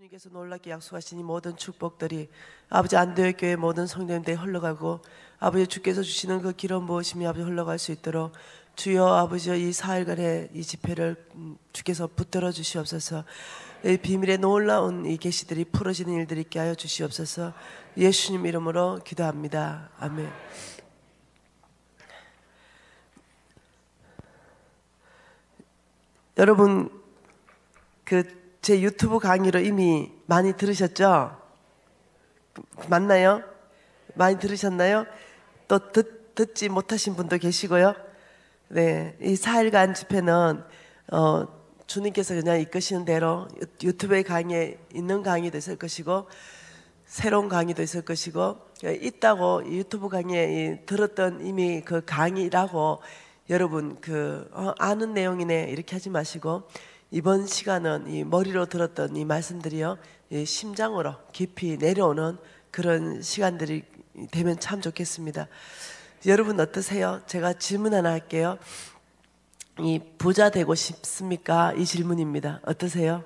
주님께서 놀랍게 약속하신 이 모든 축복들이 아버지 안도의 교회 모든 성도님들에 흘러가고 아버지 주께서 주시는 그 길은 무엇이며 아버지 흘러갈 수 있도록 주여 아버지 이 4일간의 이 집회를 주께서 붙들어 주시옵소서. 이 비밀의 놀라운 이 계시들이 풀어지는 일들이 있게 하여 주시옵소서. 예수님 이름으로 기도합니다. 아멘. 여러분 제 유튜브 강의로 이미 많이 들으셨죠? 맞나요? 많이 들으셨나요? 또 듣지 못하신 분도 계시고요. 네, 이 4일간 집회는 주님께서 그냥 이끄시는 대로 유튜브의 강의에 있는 강의도 있을 것이고 새로운 강의도 있을 것이고 있다고 유튜브 강의에 들었던 이미 그 강의라고 여러분 아는 내용이네 이렇게 하지 마시고 이번 시간은 이 머리로 들었던 이 말씀들이요 이 심장으로 깊이 내려오는 그런 시간들이 되면 참 좋겠습니다. 여러분 어떠세요? 제가 질문 하나 할게요. 이 부자 되고 싶습니까? 이 질문입니다. 어떠세요?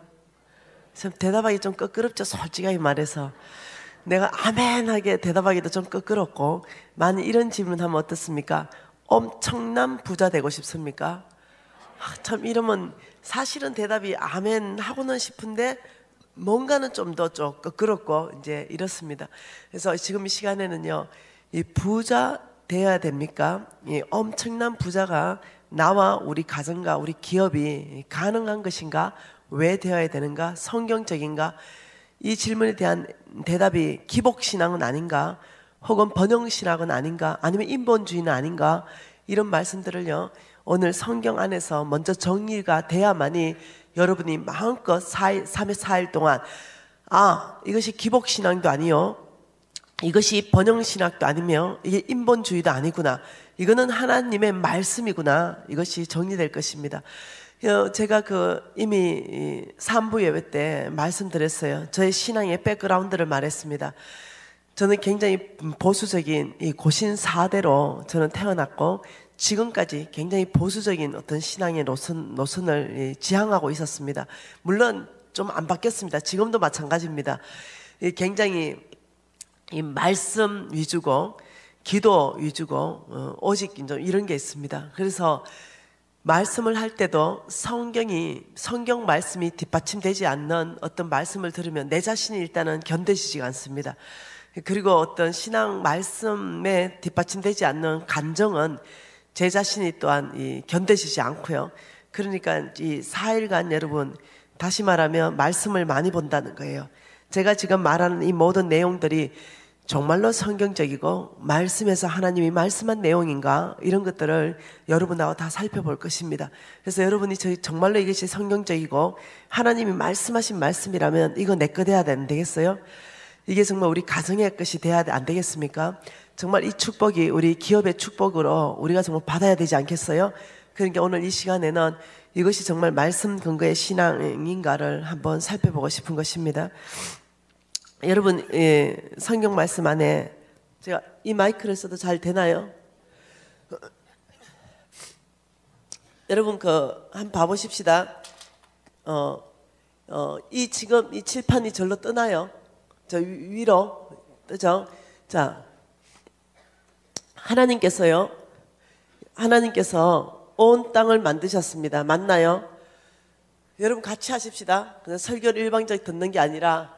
참 대답하기 좀 껄끄럽죠. 솔직하게 말해서 내가 아멘하게 대답하기도 좀 껄끄럽고 만약 이런 질문하면 어떻습니까? 엄청난 부자 되고 싶습니까? 참 이러면 사실은 대답이 아멘 하고는 싶은데 뭔가는 좀 더 껄끄럽고 이제 이렇습니다. 그래서 지금 이 시간에는요 이 부자 되어야 됩니까? 이 엄청난 부자가 나와 우리 가정과 우리 기업이 가능한 것인가? 왜 되어야 되는가? 성경적인가? 이 질문에 대한 대답이 기복신앙은 아닌가? 혹은 번영신앙은 아닌가? 아니면 인본주의는 아닌가? 이런 말씀들을요 오늘 성경 안에서 먼저 정리가 돼야만이 여러분이 마음껏 3일 4일 동안 이것이 기복신앙도 아니요 이것이 번영신학도 아니며 이게 인본주의도 아니구나, 이거는 하나님의 말씀이구나, 이것이 정리될 것입니다. 제가 이미 3부 예배 때 말씀드렸어요. 저의 신앙의 백그라운드를 말했습니다. 저는 굉장히 보수적인 이 고신사대로 저는 태어났고 지금까지 굉장히 보수적인 어떤 신앙의 노선을 지향하고 있었습니다. 물론 좀 안 바뀌었습니다. 지금도 마찬가지입니다. 굉장히 이 말씀 위주고 기도 위주고 오직 좀 이런 게 있습니다. 그래서 말씀을 할 때도 성경 말씀이 뒷받침되지 않는 어떤 말씀을 들으면 내 자신이 일단은 견뎌지지가 않습니다. 그리고 어떤 신앙 말씀에 뒷받침되지 않는 감정은 제 자신이 또한 견뎌지지 않고요. 그러니까 이 4일간 여러분 다시 말하면 말씀을 많이 본다는 거예요. 제가 지금 말하는 이 모든 내용들이 정말로 성경적이고 말씀에서 하나님이 말씀한 내용인가 이런 것들을 여러분하고 다 살펴볼 것입니다. 그래서 여러분이 정말로 이것이 성경적이고 하나님이 말씀하신 말씀이라면 이거 내 거 돼야 되겠어요? 이게 정말 우리 가정의 것이 돼야 안 되겠습니까? 정말 이 축복이 우리 기업의 축복으로 우리가 정말 받아야 되지 않겠어요? 그러니까 오늘 이 시간에는 이것이 정말 말씀 근거의 신앙인가를 한번 살펴보고 싶은 것입니다. 여러분 성경 말씀 안에 제가 이 마이크를 써도 잘 되나요? 여러분 한번 봐보십시다. 지금 이 칠판이 절로 뜨나요? 저 위로 뜨죠? 자, 하나님께서 온 땅을 만드셨습니다. 맞나요? 여러분 같이 하십시다. 그냥 설교를 일방적으로 듣는 게 아니라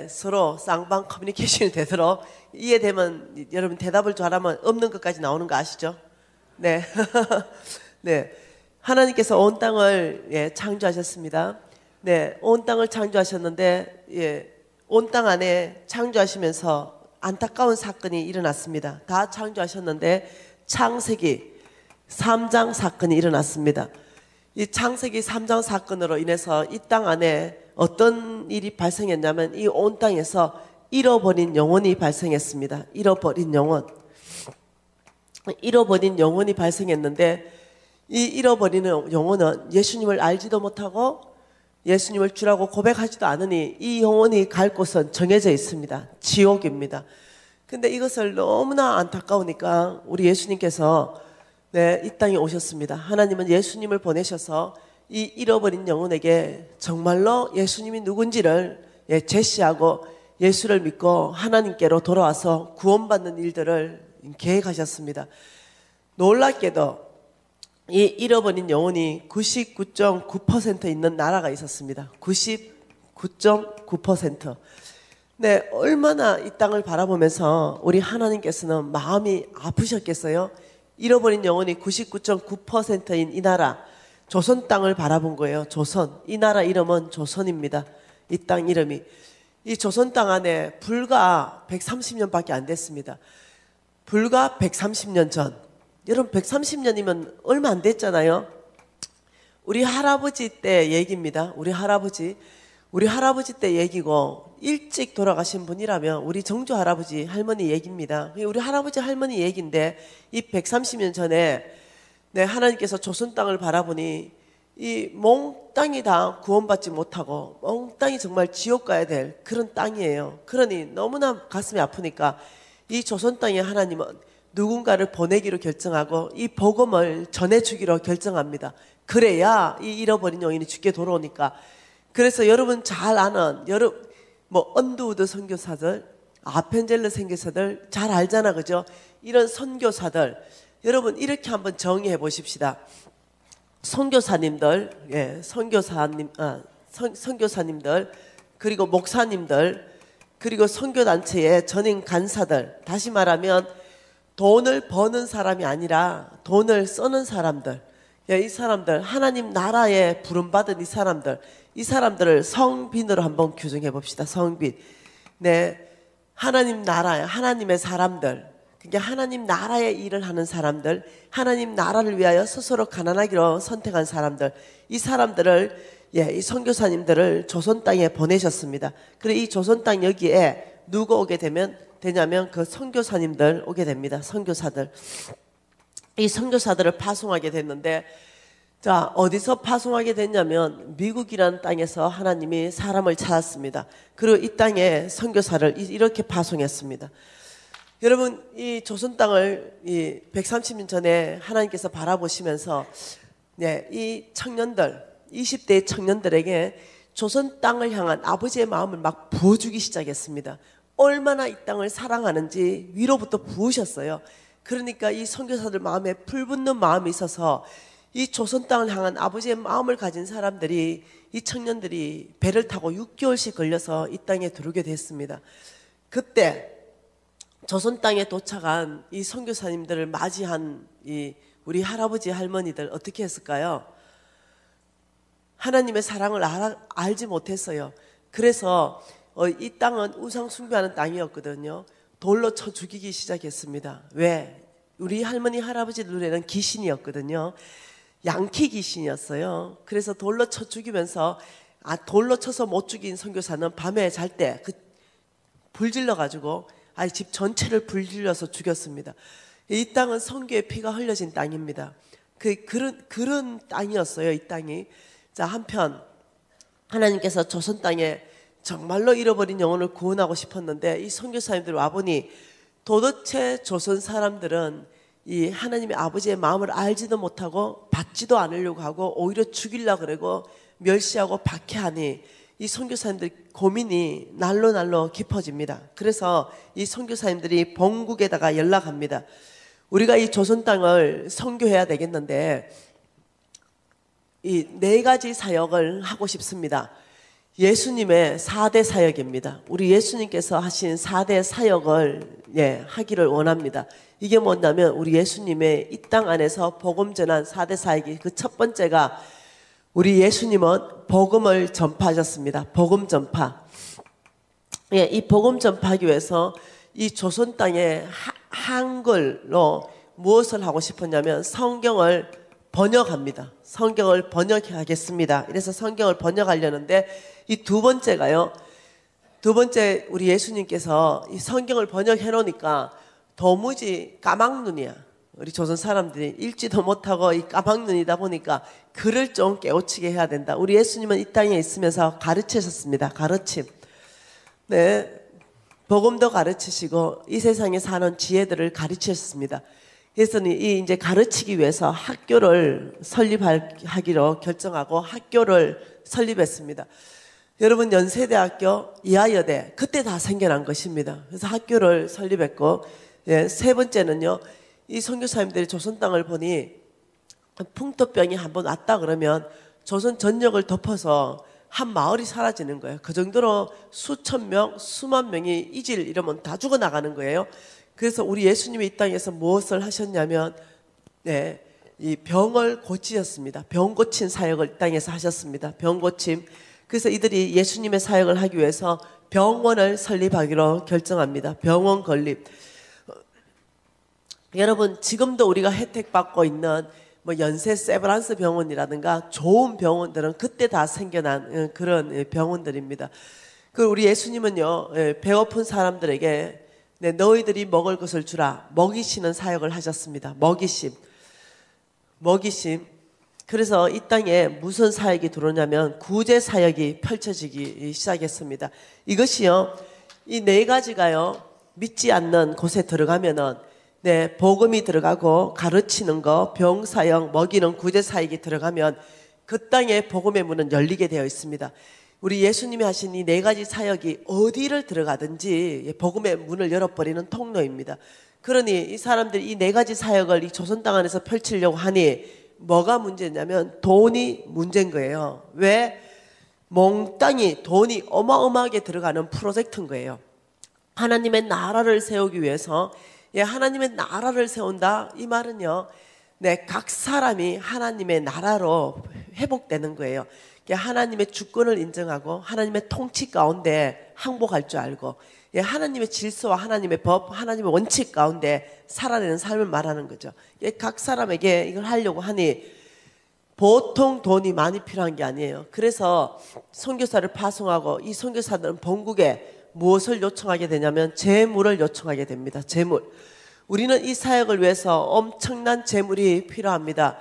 서로 쌍방 커뮤니케이션이 되도록 이해되면 여러분 대답을 잘하면 없는 것까지 나오는 거 아시죠? 네. 네. 하나님께서 온 땅을 창조하셨습니다. 네. 온 땅을 창조하셨는데 온 땅 안에 창조하시면서 안타까운 사건이 일어났습니다. 다 창조하셨는데 창세기 3장 사건이 일어났습니다. 이 창세기 3장 사건으로 인해서 이 땅 안에 어떤 일이 발생했냐면 이 온 땅에서 잃어버린 영혼이 발생했습니다. 잃어버린 영혼이 발생했는데 이 잃어버리는 영혼은 예수님을 알지도 못하고 예수님을 주라고 고백하지도 않으니 이 영혼이 갈 곳은 정해져 있습니다. 지옥입니다. 근데 이것을 너무나 안타까우니까 우리 예수님께서 이 땅에 오셨습니다. 하나님은 예수님을 보내셔서 이 잃어버린 영혼에게 정말로 예수님이 누군지를 제시하고 예수를 믿고 하나님께로 돌아와서 구원받는 일들을 계획하셨습니다. 놀랍게도 이 잃어버린 영혼이 99.9% 있는 나라가 있었습니다. 99.9%. 네, 얼마나 이 땅을 바라보면서 우리 하나님께서는 마음이 아프셨겠어요? 잃어버린 영혼이 99.9%인 이 나라, 조선 땅을 바라본 거예요. 조선. 이 나라 이름은 조선입니다. 이 땅 이름이. 이 조선 땅 안에 불과 130년밖에 안 됐습니다. 불과 130년 전. 여러분 130년이면 얼마 안 됐잖아요. 우리 할아버지 때 얘기입니다. 우리 할아버지 때 얘기고 일찍 돌아가신 분이라면 우리 정조 할아버지 할머니 얘기입니다. 우리 할아버지 할머니 얘기인데 이 130년 전에 하나님께서 조선 땅을 바라보니 이 몽땅이 다 구원받지 못하고 몽땅이 정말 지옥 가야 될 그런 땅이에요. 그러니 너무나 가슴이 아프니까 이 조선 땅에 하나님은 누군가를 보내기로 결정하고 이 복음을 전해주기로 결정합니다. 그래야 이 잃어버린 영혼이 주께 돌아오니까. 그래서 여러분 잘 아는 언두우드 선교사들, 아펜젤러 선교사들 잘 알잖아, 그죠? 이런 선교사들 여러분 이렇게 한번 정의해 보십시다. 선교사님들, 선교사님들 그리고 목사님들 그리고 선교단체의 전임 간사들, 다시 말하면 돈을 버는 사람이 아니라 돈을 쓰는 사람들, 이 사람들, 하나님 나라에 부름받은 이 사람들을 성빈으로 한번 규정해 봅시다. 성빈. 네, 하나님 나라에, 하나님의 사람들, 그러니까 하나님 나라의 일을 하는 사람들, 하나님 나라를 위하여 스스로 가난하기로 선택한 사람들, 이 사람들을, 이 선교사님들을 조선 땅에 보내셨습니다. 그리고 이 조선 땅 여기에 누가 오게 되냐면 그 선교사님들 오게 됩니다. 선교사들. 이 선교사들을 파송하게 됐는데, 자, 어디서 파송하게 됐냐면 미국이라는 땅에서 하나님이 사람을 찾았습니다. 그리고 이 땅에 선교사를 이렇게 파송했습니다. 여러분, 이 조선 땅을 이 130년 전에 하나님께서 바라보시면서 이 청년들, 20대의 청년들에게 조선 땅을 향한 아버지의 마음을 막 부어주기 시작했습니다. 얼마나 이 땅을 사랑하는지 위로부터 부으셨어요. 그러니까 이 선교사들 마음에 불붙는 마음이 있어서 이 조선 땅을 향한 아버지의 마음을 가진 사람들이, 이 청년들이 배를 타고 6개월씩 걸려서 이 땅에 들어오게 됐습니다. 그때 조선 땅에 도착한 이 선교사님들을 맞이한 이 우리 할아버지 할머니들 어떻게 했을까요? 하나님의 사랑을 알지 못했어요. 그래서 이 땅은 우상 숭배하는 땅이었거든요. 돌로 쳐 죽이기 시작했습니다. 왜? 우리 할머니 할아버지 눈에는 귀신이었거든요. 양키 귀신이었어요. 그래서 돌로 쳐 죽이면서 돌로 쳐서 못 죽인 선교사는 밤에 잘 때 불 질러가지고 집 전체를 불질러서 죽였습니다. 이 땅은 선교의 피가 흘려진 땅입니다. 그런 땅이었어요. 이 땅이. 자, 한편 하나님께서 조선 땅에 정말로 잃어버린 영혼을 구원하고 싶었는데 이 선교사님들 와보니 도대체 조선 사람들은 이 하나님의 아버지의 마음을 알지도 못하고 받지도 않으려고 하고 오히려 죽이려고 그러고 멸시하고 박해하니 이 선교사님들 고민이 날로 깊어집니다. 그래서 이 선교사님들이 본국에다가 연락합니다. 우리가 이 조선 땅을 선교해야 되겠는데 이 4가지 사역을 하고 싶습니다. 예수님의 4대 사역입니다. 우리 예수님께서 하신 4대 사역을 하기를 원합니다. 이게 뭐냐면 우리 예수님의 이 땅 안에서 복음 전한 4대 사역이 그 첫 번째가 우리 예수님은 복음을 전파하셨습니다. 복음 전파. 이 복음 전파하기 위해서 이 조선 땅에 한글로 무엇을 하고 싶었냐면 성경을 번역합니다. 성경을 번역하겠습니다. 이래서 성경을 번역하려는데 이 두 번째가요. 두 번째 우리 예수님께서 이 성경을 번역해 놓으니까 도무지 까막눈이야. 우리 조선 사람들이 읽지도 못하고 이 까막눈이다 보니까 글을 좀 깨우치게 해야 된다. 우리 예수님은 이 땅에 있으면서 가르치셨습니다. 가르침. 네, 복음도 가르치시고 이 세상에 사는 지혜들을 가르치셨습니다. 그래서 이 이제 가르치기 위해서 학교를 설립하기로 결정하고 학교를 설립했습니다. 여러분 연세대학교 이하여대 그때 다 생겨난 것입니다. 그래서 학교를 설립했고, 세 번째는요, 이 선교사님들이 조선 땅을 보니 풍토병이 한번 왔다 그러면 조선 전역을 덮어서 한 마을이 사라지는 거예요. 그 정도로 수천 명, 수만 명이 이질 이러면 다 죽어나가는 거예요. 그래서 우리 예수님이 이 땅에서 무엇을 하셨냐면, 이 병을 고치셨습니다. 병 고친 사역을 이 땅에서 하셨습니다. 병 고침. 그래서 이들이 예수님의 사역을 하기 위해서 병원을 설립하기로 결정합니다. 병원 건립. 여러분 지금도 우리가 혜택받고 있는 뭐 연세 세브란스 병원이라든가 좋은 병원들은 그때 다 생겨난 그런 병원들입니다. 그 우리 예수님은요, 배고픈 사람들에게 너희들이 먹을 것을 주라 먹이시는 사역을 하셨습니다. 먹이심. 그래서 이 땅에 무슨 사역이 들어오냐면 구제 사역이 펼쳐지기 시작했습니다. 이것이요, 이 네 가지가요, 믿지 않는 곳에 들어가면은 복음이 들어가고 가르치는 거, 병 사역, 먹이는 구제 사역이 들어가면 그 땅에 복음의 문은 열리게 되어 있습니다. 우리 예수님이 하신 이 네 가지 사역이 어디를 들어가든지 복음의 문을 열어버리는 통로입니다. 그러니 이 사람들이 이 네 가지 사역을 이 조선 땅 안에서 펼치려고 하니 뭐가 문제냐면 돈이 문제인 거예요. 왜? 몽땅이 돈이 어마어마하게 들어가는 프로젝트인 거예요. 하나님의 나라를 세우기 위해서, 하나님의 나라를 세운다 이 말은요, 각 사람이 하나님의 나라로 회복되는 거예요. 하나님의 주권을 인정하고 하나님의 통치 가운데 항복할 줄 알고, 하나님의 질서와 하나님의 법, 하나님의 원칙 가운데 살아내는 삶을 말하는 거죠. 각 사람에게 이걸 하려고 하니 보통 돈이 많이 필요한 게 아니에요. 그래서 선교사를 파송하고 이 선교사들은 본국에 무엇을 요청하게 되냐면 재물을 요청하게 됩니다. 재물. 우리는 이 사역을 위해서 엄청난 재물이 필요합니다.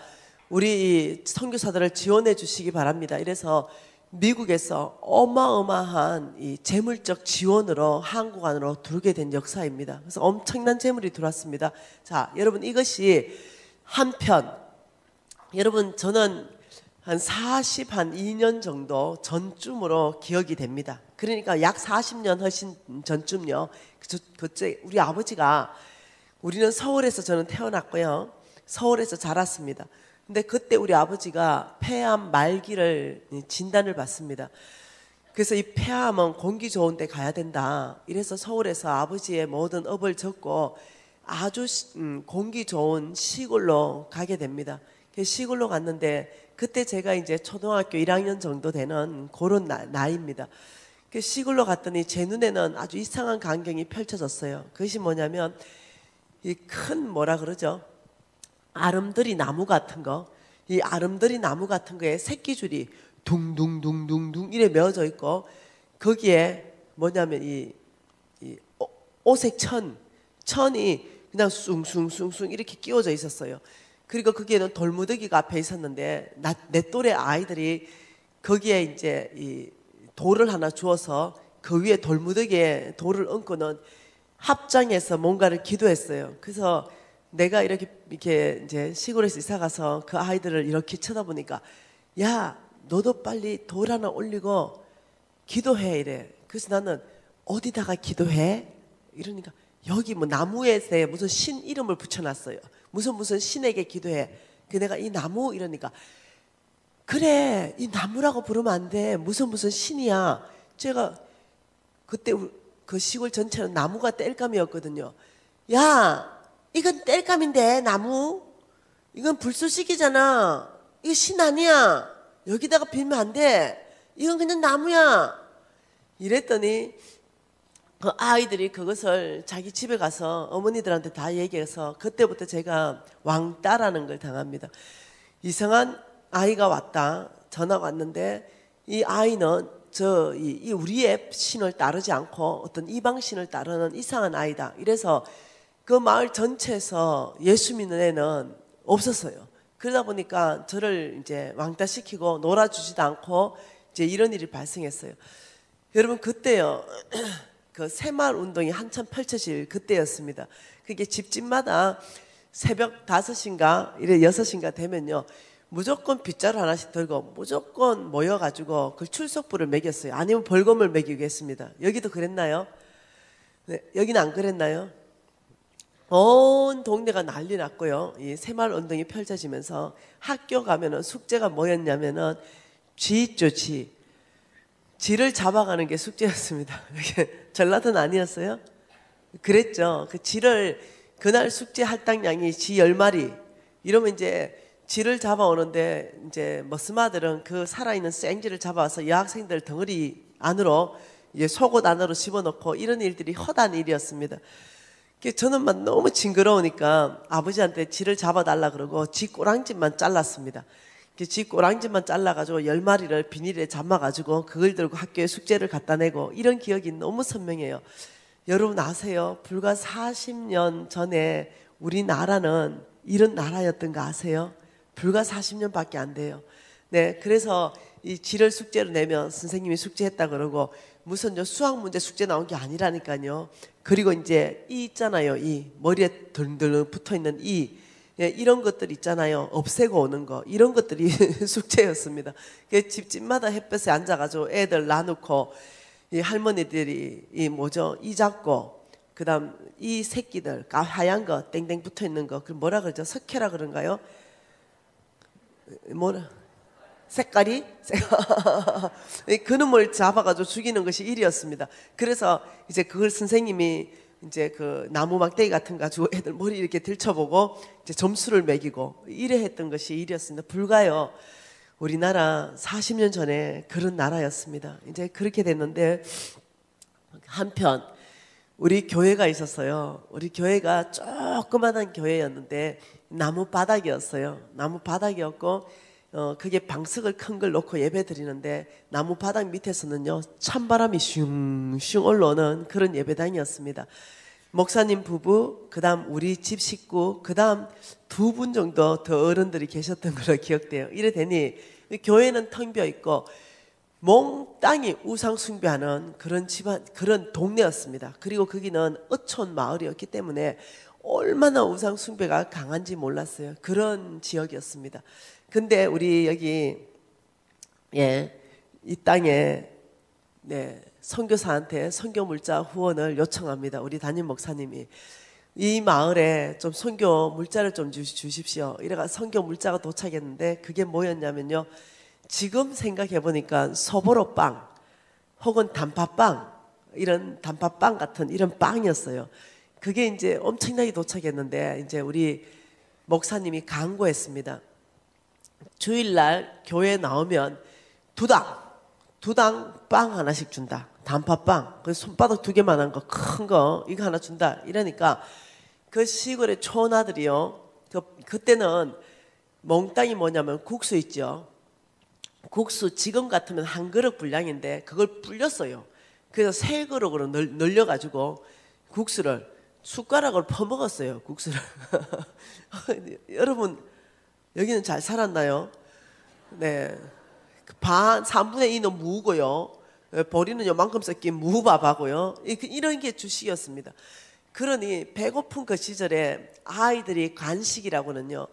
우리 선교사들을 지원해 주시기 바랍니다. 이래서 미국에서 어마어마한 이 재물적 지원으로 한국 안으로 들어오게 된 역사입니다. 그래서 엄청난 재물이 들어왔습니다. 자, 여러분 이것이 한편, 여러분 저는 한 2년 정도 전쯤으로 기억이 됩니다. 그러니까 약 40년 훨씬 전쯤요. 그때 우리 아버지가, 우리는 서울에서 저는 태어났고요, 서울에서 자랐습니다. 근데 그때 우리 아버지가 폐암 말기를 진단을 받습니다. 그래서 이 폐암은 공기 좋은 데 가야 된다. 이래서 서울에서 아버지의 모든 업을 접고 아주 공기 좋은 시골로 가게 됩니다. 시골로 갔는데 그때 제가 이제 초등학교 1학년 정도 되는 그런 나이입니다. 시골로 갔더니 제 눈에는 아주 이상한 광경이 펼쳐졌어요. 그것이 뭐냐면 이 큰 뭐라 그러죠? 아름드리 나무 같은 거, 이 아름드리 나무 같은 거에 새끼줄이 둥둥둥둥둥 이래 메어져 있고, 거기에 뭐냐면 이 오색 천이 그냥 숭숭숭숭 이렇게 끼워져 있었어요. 그리고 거기에는 돌무더기가 앞에 있었는데 내 또래 아이들이 거기에 이제 이 돌을 하나 주어서 그 위에 돌무더기에 돌을 얹고는 합장해서 뭔가를 기도했어요. 그래서 내가 이렇게 이제 시골에서 이사 가서 그 아이들을 이렇게 쳐다보니까, 야, 너도 빨리 돌 하나 올리고 기도해 이래. 그래서 나는 어디다가 기도해? 이러니까 여기 뭐 나무에 무슨 신 이름을 붙여놨어요. 무슨 신에게 기도해. 그 내가 이 나무 이러니까, 그래 이 나무라고 부르면 안 돼. 무슨 신이야. 제가 그때 그 시골 전체는 나무가 땔감이었거든요. 야, 이건 땔감인데 나무? 이건 불쏘시개잖아. 이거 신 아니야. 여기다가 빌면 안 돼. 이건 그냥 나무야. 이랬더니 그 아이들이 그것을 자기 집에 가서 어머니들한테 다 얘기해서 그때부터 제가 왕따라는 걸 당합니다. 이상한 아이가 왔다. 전화가 왔는데 이 아이는 이 우리의 신을 따르지 않고 어떤 이방 신을 따르는 이상한 아이다. 이래서 그 마을 전체에서 예수 믿는 애는 없었어요. 그러다 보니까 저를 이제 왕따시키고 놀아주지도 않고 이제 이런 일이 발생했어요. 여러분 그때요, 그 새마을 운동이 한참 펼쳐질 그때였습니다. 그게 집집마다 새벽 5시인가 이래 6시인가 되면요, 무조건 빗자루 하나씩 들고 무조건 모여가지고 그 출석부를 매겼어요. 아니면 벌금을 매기고 했습니다. 여기도 그랬나요? 네, 여기는 안 그랬나요? 온 동네가 난리 났고요. 이 새마을 운동이 펼쳐지면서 학교 가면은 숙제가 뭐였냐면은 쥐 있죠, 쥐. 쥐를 잡아가는 게 숙제였습니다. 전라도는 아니었어요? 그랬죠. 그 쥐를 그날 숙제 할당량이 쥐 10마리. 이러면 이제 쥐를 잡아오는데 이제 머스마들은 그 살아있는 생쥐를 잡아와서 여학생들 덩어리 안으로 이제 속옷 안으로 집어넣고 이런 일들이 허다한 일이었습니다. 저는 막 너무 징그러우니까 아버지한테 쥐를 잡아달라 그러고 쥐 꼬랑지만 잘랐습니다. 쥐 꼬랑지만 잘라가지고 10마리를 비닐에 잠아가지고 그걸 들고 학교에 숙제를 갖다 내고 이런 기억이 너무 선명해요. 여러분 아세요? 불과 40년 전에 우리나라는 이런 나라였던 거 아세요? 불과 40년밖에 안 돼요. 네, 그래서 이 쥐를 숙제로 내면 선생님이 숙제했다 그러고 무슨 수학 문제 숙제 나온 게 아니라니까요. 그리고 이제 이 있잖아요. 이 머리에 덜덜 붙어 있는 이 예, 이런 것들 있잖아요. 없애고 오는 거 이런 것들이 숙제였습니다. 집집마다 햇볕에 앉아가지고 애들 놔놓고 이 할머니들이 이 뭐죠? 이 잡고 그다음 이 새끼들 하얀 거 땡땡 붙어 있는 거 그 뭐라 그러죠? 석회라 그런가요? 뭐라? 색깔이? 그놈을 잡아가지고 죽이는 것이 일이었습니다. 그래서 이제 그걸 선생님이 이제 그 나무 막대기 같은 거 가지고 애들 머리 이렇게 들쳐보고 이제 점수를 매기고 이래 했던 것이 일이었습니다. 불과요. 우리나라 40년 전에 그런 나라였습니다. 이제 그렇게 됐는데 한편 우리 교회가 있었어요. 우리 교회가 조그마한 교회였는데 나무 바닥이었어요. 나무 바닥이었고 그게 방석을 큰 걸 놓고 예배 드리는데 나무 바닥 밑에서는요 찬바람이 슝슝 올라오는 그런 예배당이었습니다. 목사님 부부, 그 다음 우리 집 식구, 그 다음 2분 정도 더 어른들이 계셨던 걸로 기억돼요. 이래 되니 교회는 텅 비어 있고 몽땅이 우상 숭배하는 그런 집안, 그런 동네였습니다. 그리고 거기는 어촌 마을이었기 때문에 얼마나 우상 숭배가 강한지 몰랐어요. 그런 지역이었습니다. 근데 우리 여기 이 땅에 선교사한테 선교 물자 후원을 요청합니다. 우리 담임 목사님이 이 마을에 좀 선교 물자를 좀 주십시오. 이래가 선교 물자가 도착했는데 그게 뭐였냐면요. 지금 생각해 보니까 소보로빵 혹은 단팥빵 이런 단팥빵 같은 이런 빵이었어요. 그게 이제 엄청나게 도착했는데 이제 우리 목사님이 강구했습니다. 주일날 교회 나오면 두당 빵 하나씩 준다. 단팥빵. 그 손바닥 2개만한 거, 큰 거, 이거 하나 준다. 이러니까 그 시골의 촌아들이요. 그때는 몽땅이 뭐냐면 국수 있죠. 국수 지금 같으면 한 그릇 분량인데 그걸 불렸어요. 그래서 3그릇으로 늘려가지고 국수를 숟가락으로 퍼먹었어요. 국수를. 여러분 여기는 잘 살았나요? 네. 3분의 2는 무고요. 보리는 요만큼 섞인 무밥하고요. 이런 게 주식이었습니다. 그러니 배고픈 그 시절에 아이들이 간식이라고는요.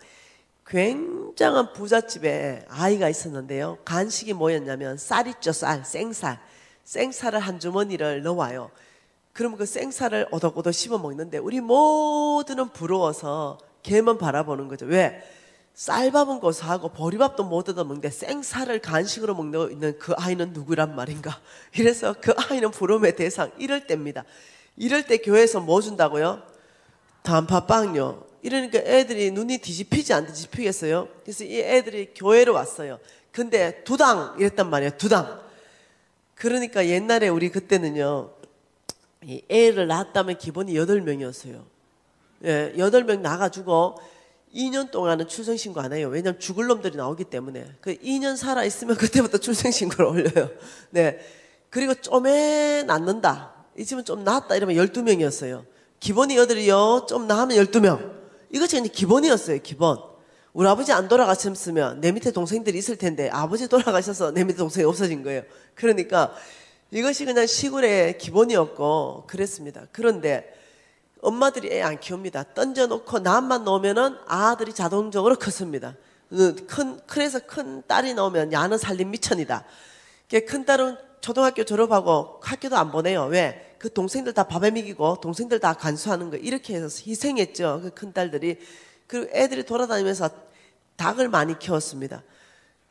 굉장한 부잣집에 아이가 있었는데요. 간식이 뭐였냐면 쌀 있죠, 쌀, 생쌀. 생쌀을 한 주머니를 넣어와요. 그러면 그 생쌀을 오덕오덕 씹어 먹는데 우리 모두는 부러워서 걔만 바라보는 거죠. 왜? 쌀밥은 고소하고 보리밥도 못 얻어먹는데 생쌀을 간식으로 먹는 있는 그 아이는 누구란 말인가. 이래서 그 아이는 부러움의 대상. 이럴 때입니다. 이럴 때 교회에서 뭐 준다고요? 단팥빵요. 이러니까 애들이 눈이 뒤집히지 안 뒤집히겠어요? 그래서 이 애들이 교회로 왔어요. 근데 2당 이랬단 말이에요. 2당. 그러니까 옛날에 우리 그때는요. 이 애를 낳았다면 기본이 8명이었어요. 예, 8명 나가지고 2년 동안은 출생신고 안 해요. 왜냐면 죽을 놈들이 나오기 때문에. 그 2년 살아있으면 그때부터 출생신고를 올려요. 네. 그리고 좀에 낳는다. 이 집은 좀 낳았다 이러면 12명이었어요. 기본이 8이요. 좀 낳으면 12명. 이것이 이제 기본이었어요. 기본. 우리 아버지 안 돌아가셨으면 내 밑에 동생들이 있을 텐데 아버지 돌아가셔서 내 밑에 동생이 없어진 거예요. 그러니까 이것이 그냥 시골의 기본이었고 그랬습니다. 그런데 엄마들이 애 안 키웁니다. 던져놓고 남만 놓으면은 아들이 자동적으로 컸습니다. 그래서 큰 딸이 나오면 야는 살림 미천이다. 큰 딸은 초등학교 졸업하고 학교도 안 보내요. 왜? 그 동생들 다 밥에 먹이고 동생들 다 간수하는 거 이렇게 해서 희생했죠. 그 큰 딸들이. 그리고 애들이 돌아다니면서 닭을 많이 키웠습니다.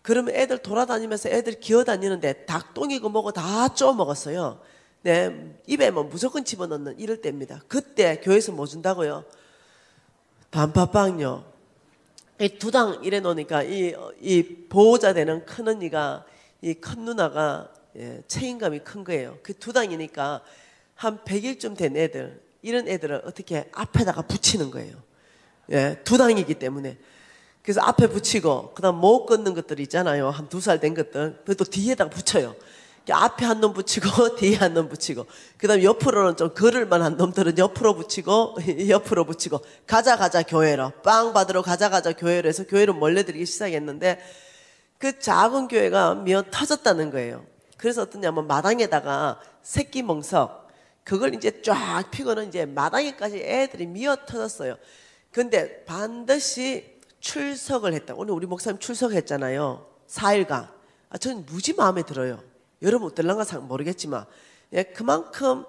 그러면 애들 돌아다니면서 애들 기어다니는데 닭똥이고 뭐고 다 쪼아 먹었어요. 네, 입에 뭐 무조건 집어넣는 이럴 때입니다. 그때 교회에서 뭐 준다고요? 단팥빵요. 이 두당 이래 놓으니까 이 보호자 되는 큰 언니가 이 큰 누나가 책임감이 큰 거예요. 그 두당이니까 한 100일쯤 된 애들 이런 애들을 어떻게 앞에다가 붙이는 거예요. 예, 두당이기 때문에. 그래서 앞에 붙이고 그다음 못 걷는 것들 있잖아요. 한 2살 된 것들. 그것도 뒤에다가 붙여요. 앞에 한 놈 붙이고 뒤에 한 놈 붙이고 그다음 옆으로는 좀 걸을 만한 놈들은 옆으로 붙이고 옆으로 붙이고 가자 교회로 빵 받으러 가자 교회로 해서 교회로 몰려들기 시작했는데 그 작은 교회가 미어 터졌다는 거예요. 그래서 어떠냐면 마당에다가 새끼 멍석 그걸 이제 쫙 피고는 이제 마당에까지 애들이 미어 터졌어요. 근데 반드시 출석을 했다. 오늘 우리 목사님 출석했잖아요. 4일간. 저는 무지 마음에 들어요. 여러분 어떨랑가 모르겠지만 그만큼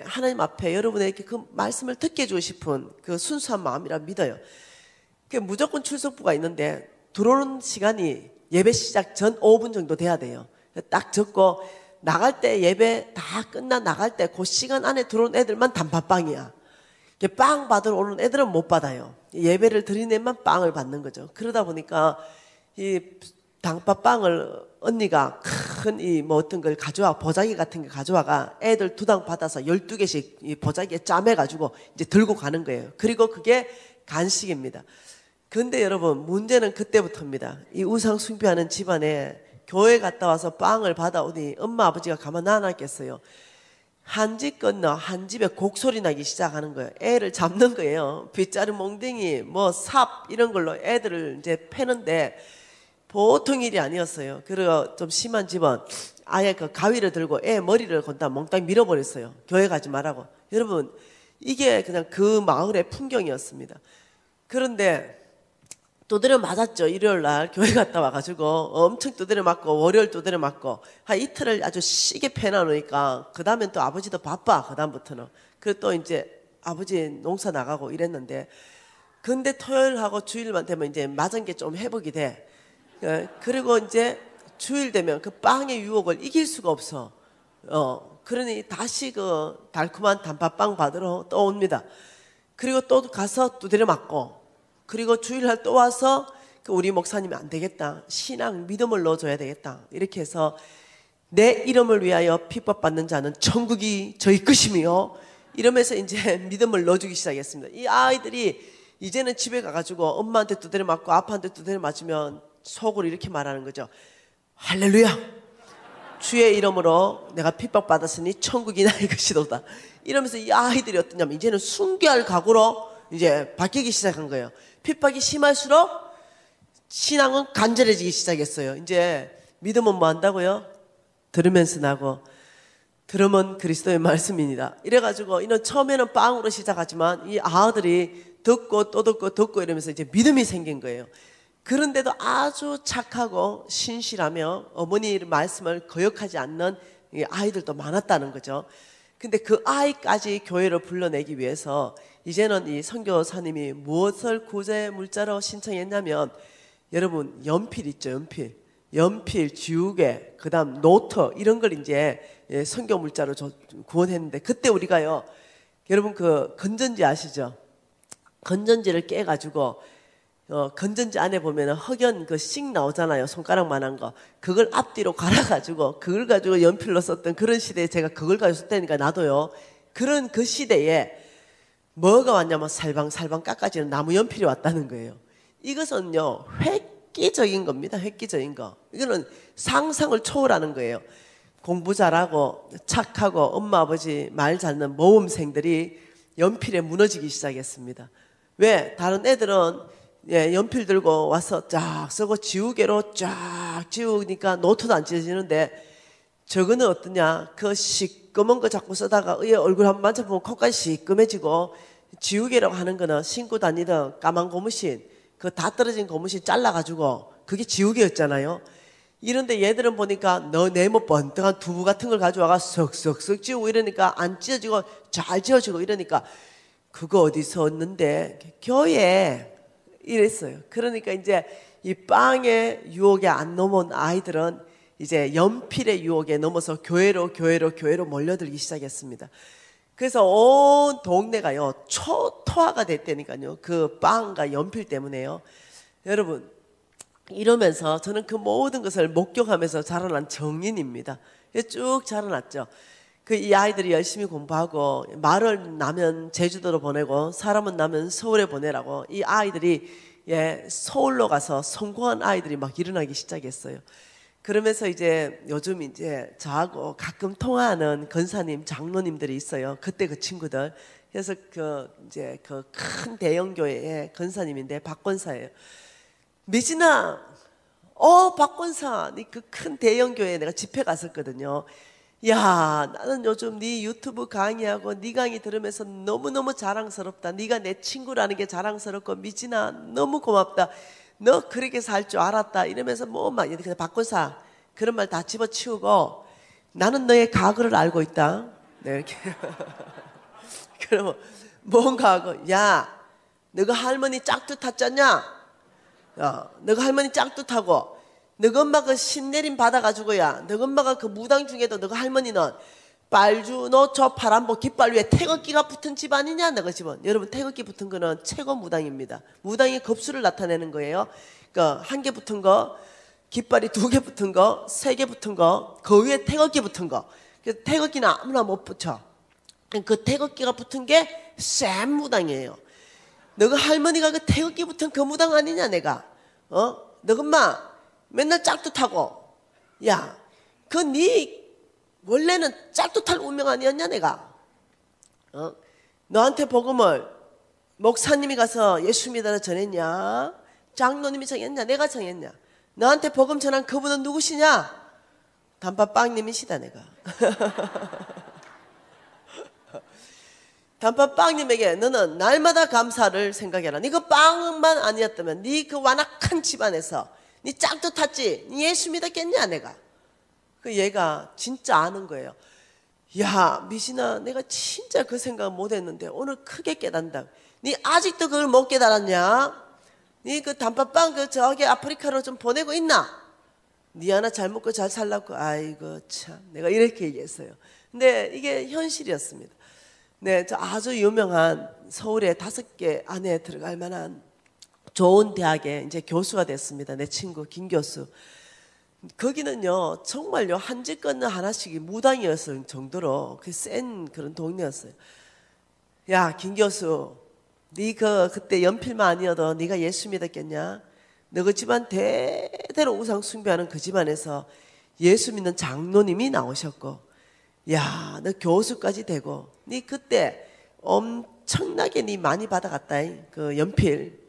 하나님 앞에 여러분에게 그 말씀을 듣게 해주고 싶은 그 순수한 마음이라 믿어요. 무조건 출석부가 있는데 들어오는 시간이 예배 시작 전 5분 정도 돼야 돼요. 딱 적고 나갈 때 예배 다 끝나 나갈 때 그 시간 안에 들어온 애들만 단팥빵이야. 빵 받으러 오는 애들은 못 받아요. 예배를 드리는 애만 빵을 받는 거죠. 그러다 보니까 이 단팥빵을 언니가 큰 어떤 걸 가져와 보자기 같은 거 가져와가 애들 2당 받아서 12개씩 이 보자기에 짜매가지고 이제 들고 가는 거예요. 그리고 그게 간식입니다. 근데 여러분 문제는 그때부터입니다. 이 우상 숭배하는 집안에 교회 갔다 와서 빵을 받아오니 엄마 아버지가 가만 놔놨겠어요. 한 집 건너 한 집에 곡소리 나기 시작하는 거예요. 애를 잡는 거예요. 빗자루 몽댕이 뭐 삽 이런 걸로 애들을 이제 패는데 보통 일이 아니었어요. 그리고 좀 심한 집은 아예 그 가위를 들고 애 머리를 건다 몽땅 밀어버렸어요. 교회 가지 말라고. 여러분 이게 그냥 그 마을의 풍경이었습니다. 그런데 두드려 맞았죠. 일요일 날 교회 갔다 와가지고 엄청 두드려 맞고 월요일 두드려 맞고 한 이틀을 아주 시게 패놔놓으니까 그 다음엔 또 아버지도 바빠. 그 다음부터는. 그리고 또 이제 아버지 농사 나가고 이랬는데 근데 토요일하고 주일만 되면 이제 맞은 게 좀 회복이 돼. 그리고 이제 주일 되면 그 빵의 유혹을 이길 수가 없어. 그러니 다시 그 달콤한 단팥빵 받으러 또 옵니다. 그리고 또 가서 두드려 맞고 그리고 주일날 또 와서 우리 목사님이 안 되겠다. 신앙 믿음을 넣어줘야 되겠다. 이렇게 해서 내 이름을 위하여 핍박받는 자는 천국이 저희 것이며 이러면서 이제 믿음을 넣어주기 시작했습니다. 이 아이들이 이제는 집에 가가지고 엄마한테 두드려 맞고 아빠한테 두드려 맞으면 속으로 이렇게 말하는 거죠. 할렐루야! 주의 이름으로 내가 핍박받았으니 천국이 나의 것이도다. 이러면서 이 아이들이 어떠냐면 이제는 순교할 각오로 이제 바뀌기 시작한 거예요. 핍박이 심할수록 신앙은 간절해지기 시작했어요. 이제 믿음은 뭐 한다고요? 들으면서 나고 들으면 그리스도의 말씀입니다. 이래가지고 이는 처음에는 빵으로 시작하지만 이 아들이 듣고 또 듣고 이러면서 이제 믿음이 생긴 거예요. 그런데도 아주 착하고 신실하며 어머니 말씀을 거역하지 않는 아이들도 많았다는 거죠. 근데 그 아이까지 교회로 불러내기 위해서 이제는 이 선교사님이 무엇을 구제 물자로 신청했냐면 여러분 연필 있죠. 연필, 지우개, 그 다음 노트 이런 걸 이제 선교 물자로 구원했는데 그때 우리가요 여러분 그 건전지 아시죠? 건전지를 깨가지고 건전지 안에 보면은 흑연 그 씩 나오잖아요. 손가락만한 거. 그걸 앞뒤로 갈아가지고 그걸 가지고 연필로 썼던 그런 시대에 제가 그걸 가지고 썼다니까 나도요. 그런 그 시대에 뭐가 왔냐면 살방살방 깎아지는 나무 연필이 왔다는 거예요. 이것은요 획기적인 겁니다. 획기적인 거. 이거는 상상을 초월하는 거예요. 공부 잘하고 착하고 엄마 아버지 말 잘 듣는 모범생들이 연필에 무너지기 시작했습니다. 왜? 다른 애들은 연필 들고 와서 쫙 쓰고 지우개로 쫙 지우니까 노트도 안 찢어지는데 저거는 어떠냐? 그 시꺼먼 거 자꾸 쓰다가 의의 얼굴 한번 만져보면 코까지 시꺼매지고 지우개라고 하는 거는 신고 다니던 까만 고무신 그 다 떨어진 고무신 잘라가지고 그게 지우개였잖아요. 이런데 얘들은 보니까 너 네모 번뜩한 두부 같은 걸 가져와가 석석석 지우고 이러니까 안 찢어지고 잘 지워지고 이러니까 그거 어디서 얻는데? 교회에 이랬어요. 그러니까 이제 이 빵의 유혹에 안 넘어온 아이들은 이제 연필의 유혹에 넘어서 교회로 몰려들기 시작했습니다. 그래서 온 동네가요 초토화가 됐다니까요. 그 빵과 연필 때문에요. 여러분 이러면서 저는 그 모든 것을 목격하면서 자라난 정인입니다. 쭉 자라났죠. 그 이 아이들이 열심히 공부하고 말을 나면 제주도로 보내고 사람은 나면 서울에 보내라고 이 아이들이 서울로 가서 성공한 아이들이 막 일어나기 시작했어요. 그러면서 이제 요즘 이제 저하고 가끔 통화하는 권사님, 장로님들이 있어요. 그때 그 친구들. 그래서 이제 그 큰 대형 교회의 권사님인데 박권사예요. 미진아, 박권사, 네 그 큰 대형 교회에 내가 집회 갔었거든요. 야, 나는 요즘 네 유튜브 강의하고 네 강의 들으면서 너무너무 자랑스럽다. 네가 내 친구라는 게 자랑스럽고 미진아 너무 고맙다. 너 그렇게 살 줄 알았다. 이러면서 막 근데 박권사 그런 말 다 집어치우고 나는 너의 과거를 알고 있다. 네, 이렇게. 그러면 뭔가 하고 야, 너가 할머니 짝두 탔잖냐? 너가 할머니 짝두 타고 너가 엄마가 신내림 받아가지고야 너가 엄마가 그 무당 중에도 너가 할머니는 빨주 노초 파란보 깃발 위에 태극기가 붙은 집안이냐 너가 집안. 여러분 태극기 붙은 거는 최고 무당입니다. 무당의 급수를 나타내는 거예요. 그러니까 한 개 붙은 거, 깃발이 2개 붙은 거, 3개 붙은 거, 그 위에 태극기 붙은 거. 그래서 태극기는 아무나 못 붙여. 그 태극기가 붙은 게 센 무당이에요. 너가 할머니가 그 태극기 붙은 그 무당 아니냐 내가. 너가 엄마 맨날 짝두 타고 야, 네 원래는 짝두 탈 운명 아니었냐 내가. 너한테 복음을 목사님이 가서 예수 믿어라 전했냐? 장로님이 전했냐? 내가 전했냐? 너한테 복음 전한 그분은 누구시냐? 단팥빵님이시다 내가. 단팥빵님에게 너는 날마다 감사를 생각해라. 네 그 빵만 아니었다면 네 그 완악한 집안에서 네 짝도 탔지? 네 예수 믿었겠냐 내가. 그 얘가 진짜 아는 거예요. 야 미신아 내가 진짜 그 생각 못했는데 오늘 크게 깨닫는다. 네 아직도 그걸 못 깨달았냐? 네 그 단팥빵 저기 아프리카로 좀 보내고 있나? 네 하나 잘 먹고 잘 살라고. 아이고 참 내가 이렇게 얘기했어요. 근데 이게 현실이었습니다. 네, 저 아주 유명한 서울에 5개 안에 들어갈 만한 좋은 대학에 이제 교수가 됐습니다. 내 친구 김 교수. 거기는요 정말요 한 집 건너 하나씩이 무당이었을 정도로 그 센 그런 동네였어요. 야 김 교수, 네 그때 연필만 아니어도 네가 예수 믿었겠냐? 너 그 집안 대대로 우상 숭배하는 그 집안에서 예수 믿는 장로님이 나오셨고, 야 너 교수까지 되고, 네 그때 엄청나게 네 많이 받아갔다 그 연필.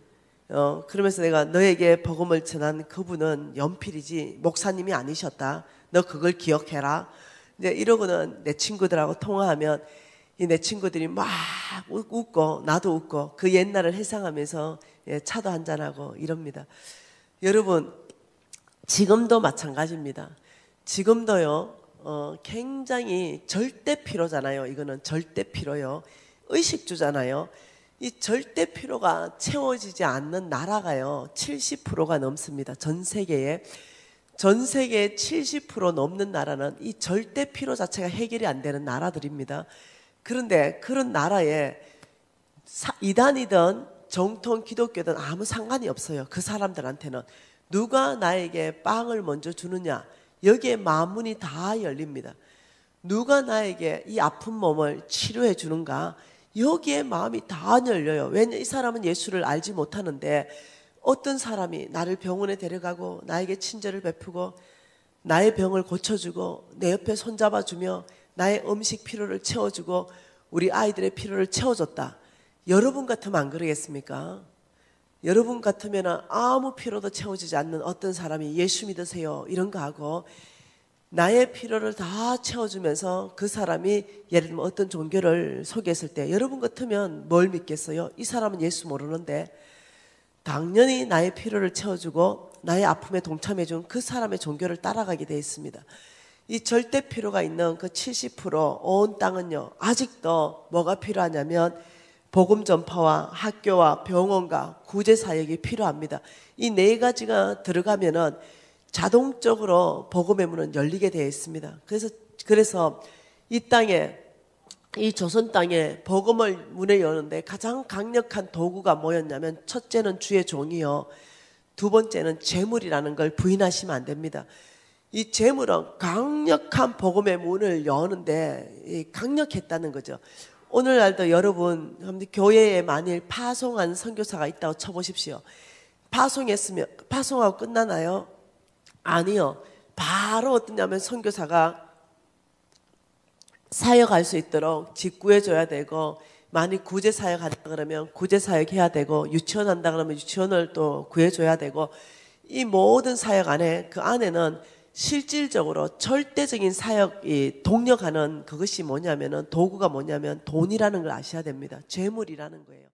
그러면서 내가 너에게 복음을 전한 그분은 연필이지 목사님이 아니셨다. 너 그걸 기억해라. 이제 이러고는 내 친구들하고 통화하면 이 내 친구들이 막 웃고 나도 웃고 그 옛날을 회상하면서 차도 한잔하고 이럽니다. 여러분 지금도 마찬가지입니다. 지금도요 굉장히 절대 필요잖아요. 이거는 절대 필요요. 의식주잖아요. 이 절대 필요가 채워지지 않는 나라가요 70%가 넘습니다. 전 세계의 70% 넘는 나라는 이 절대 필요 자체가 해결이 안 되는 나라들입니다. 그런데 그런 나라에 이단이든 정통 기독교든 아무 상관이 없어요. 그 사람들한테는 누가 나에게 빵을 먼저 주느냐, 여기에 마문이 다 열립니다. 누가 나에게 이 아픈 몸을 치료해 주는가, 여기에 마음이 다 열려요. 왜냐하면 이 사람은 예수를 알지 못하는데 어떤 사람이 나를 병원에 데려가고 나에게 친절을 베푸고 나의 병을 고쳐주고 내 옆에 손잡아주며 나의 음식 필요를 채워주고 우리 아이들의 필요를 채워줬다. 여러분 같으면 안 그러겠습니까? 여러분 같으면 아무 필요도 채워지지 않는 어떤 사람이 예수 믿으세요 이런 거 하고 나의 필요를 다 채워주면서 그 사람이 예를 들면 어떤 종교를 소개했을 때 여러분 같으면 뭘 믿겠어요? 이 사람은 예수 모르는데. 당연히 나의 필요를 채워주고 나의 아픔에 동참해준 그 사람의 종교를 따라가게 되어 있습니다. 이 절대 필요가 있는 그 70%온 땅은요, 아직도 뭐가 필요하냐면 복음 전파와 학교와 병원과 구제 사역이 필요합니다. 이 네 가지가 들어가면은 자동적으로 복음의 문은 열리게 되어 있습니다. 그래서 이 땅에, 이 조선 땅에 복음을 문을 여는데 가장 강력한 도구가 뭐였냐면, 첫째는 주의 종이요, 두 번째는 재물이라는 걸 부인하시면 안 됩니다. 이 재물은 강력한 복음의 문을 여는데 강력했다는 거죠. 오늘날도 여러분 교회에 만일 파송한 선교사가 있다고 쳐보십시오. 파송하고 끝나나요? 아니요. 바로 어떠냐면 선교사가 사역할 수 있도록 집 구해줘야 되고, 만약 구제 사역한다 그러면 구제 사역해야 되고, 유치원 한다 그러면 유치원을 또 구해줘야 되고, 이 모든 사역 안에, 그 안에는 실질적으로 절대적인 사역이 동력하는 그것이 뭐냐면은, 도구가 뭐냐면 돈이라는 걸 아셔야 됩니다. 재물이라는 거예요.